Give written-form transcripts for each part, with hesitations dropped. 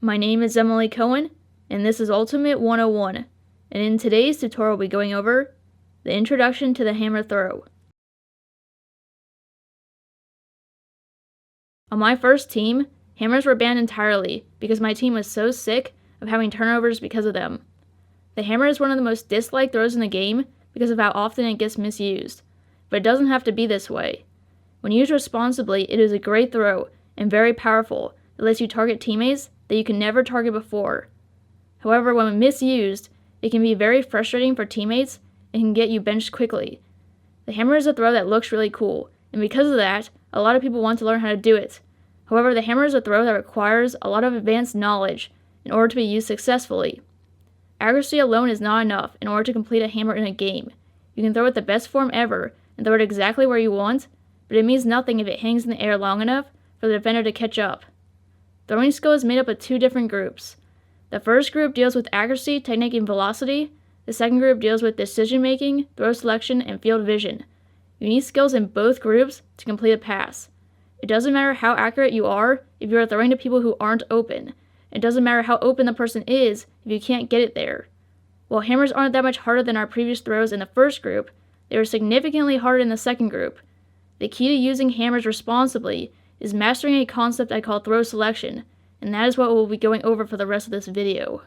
My name is Emily Cohen, and this is Ultimate 101, and in today's tutorial we'll be going over the introduction to the hammer throw. On my first team, hammers were banned entirely because my team was so sick of having turnovers because of them. The hammer is one of the most disliked throws in the game because of how often it gets misused, but it doesn't have to be this way. When used responsibly, it is a great throw and very powerful that lets you target teammates that you can never target before. However, when misused, it can be very frustrating for teammates and can get you benched quickly. The hammer is a throw that looks really cool, and because of that, a lot of people want to learn how to do it. However, the hammer is a throw that requires a lot of advanced knowledge in order to be used successfully. Accuracy alone is not enough in order to complete a hammer in a game. You can throw it the best form ever and throw it exactly where you want, but it means nothing if it hangs in the air long enough for the defender to catch up. Throwing skill is made up of two different groups. The first group deals with accuracy, technique, and velocity. The second group deals with decision making, throw selection, and field vision. You need skills in both groups to complete a pass. It doesn't matter how accurate you are if you are throwing to people who aren't open. It doesn't matter how open the person is if you can't get it there. While hammers aren't that much harder than our previous throws in the first group, they are significantly harder in the second group. The key to using hammers responsibly is mastering a concept I call throw selection, and that is what we'll be going over for the rest of this video.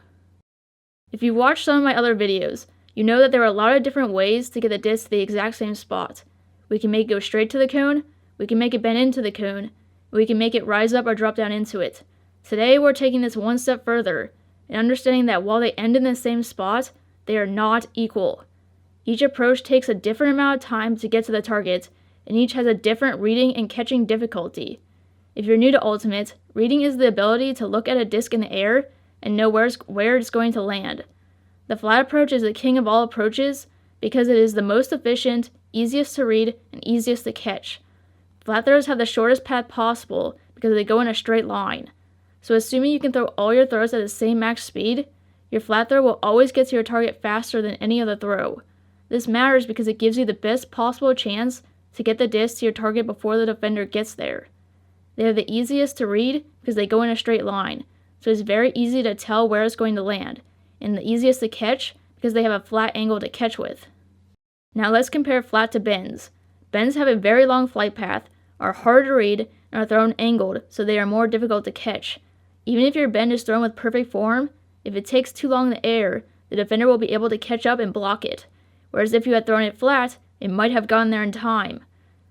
If you've watched some of my other videos, you know that there are a lot of different ways to get the disc to the exact same spot. We can make it go straight to the cone, we can make it bend into the cone, and we can make it rise up or drop down into it. Today we're taking this one step further, and understanding that while they end in the same spot, they are not equal. Each approach takes a different amount of time to get to the target, and each has a different reading and catching difficulty. If you're new to Ultimate, reading is the ability to look at a disc in the air and know where it's going to land. The flat approach is the king of all approaches because it is the most efficient, easiest to read, and easiest to catch. Flat throws have the shortest path possible because they go in a straight line. So assuming you can throw all your throws at the same max speed, your flat throw will always get to your target faster than any other throw. This matters because it gives you the best possible chance to get the disc to your target before the defender gets there. They are the easiest to read because they go in a straight line, so it's very easy to tell where it's going to land, and the easiest to catch because they have a flat angle to catch with. Now let's compare flat to bends. Bends have a very long flight path, are hard to read, and are thrown angled, so they are more difficult to catch. Even if your bend is thrown with perfect form, if it takes too long in the air, the defender will be able to catch up and block it, whereas if you had thrown it flat, it might have gotten there in time.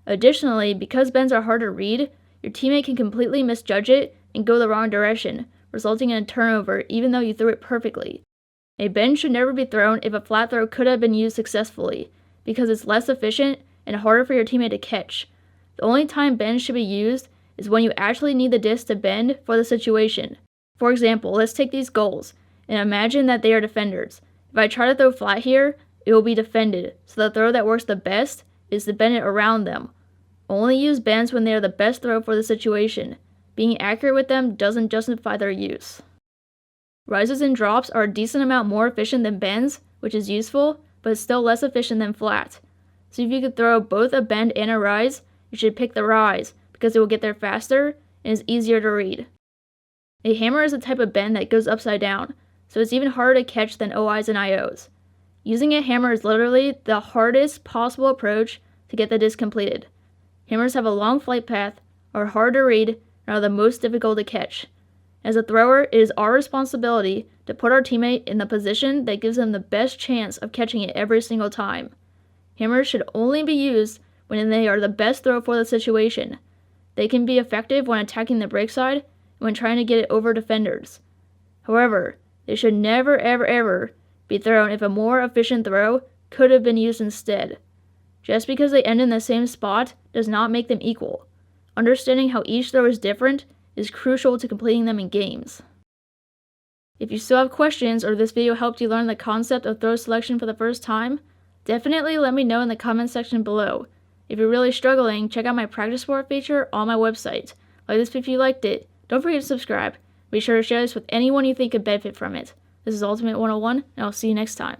Additionally, because bends are hard to read, your teammate can completely misjudge it and go the wrong direction, resulting in a turnover even though you threw it perfectly. A bend should never be thrown if a flat throw could have been used successfully, because it's less efficient and harder for your teammate to catch. The only time bends should be used is when you actually need the disc to bend for the situation. For example, let's take these goals, and imagine that they are defenders. If I try to throw flat here, it will be defended, so the throw that works the best is to bend it around them. Only use bends when they are the best throw for the situation. Being accurate with them doesn't justify their use. Rises and drops are a decent amount more efficient than bends, which is useful, but it's still less efficient than flat. So if you could throw both a bend and a rise, you should pick the rise, because it will get there faster and is easier to read. A hammer is a type of bend that goes upside down, so it's even harder to catch than OIs and IOs. Using a hammer is literally the hardest possible approach to get the disc completed. Hammers have a long flight path, are hard to read, and are the most difficult to catch. As a thrower, it is our responsibility to put our teammate in the position that gives them the best chance of catching it every single time. Hammers should only be used when they are the best throw for the situation. They can be effective when attacking the break side and when trying to get it over defenders. However, they should never ever be thrown if a more efficient throw could have been used instead. Just because they end in the same spot does not make them equal. Understanding how each throw is different is crucial to completing them in games. If you still have questions or this video helped you learn the concept of throw selection for the first time, definitely let me know in the comment section below. If you're really struggling, check out my practice support feature on my website. Like this if you liked it. Don't forget to subscribe. Be sure to share this with anyone you think could benefit from it. This is Ultimate 101, and I'll see you next time.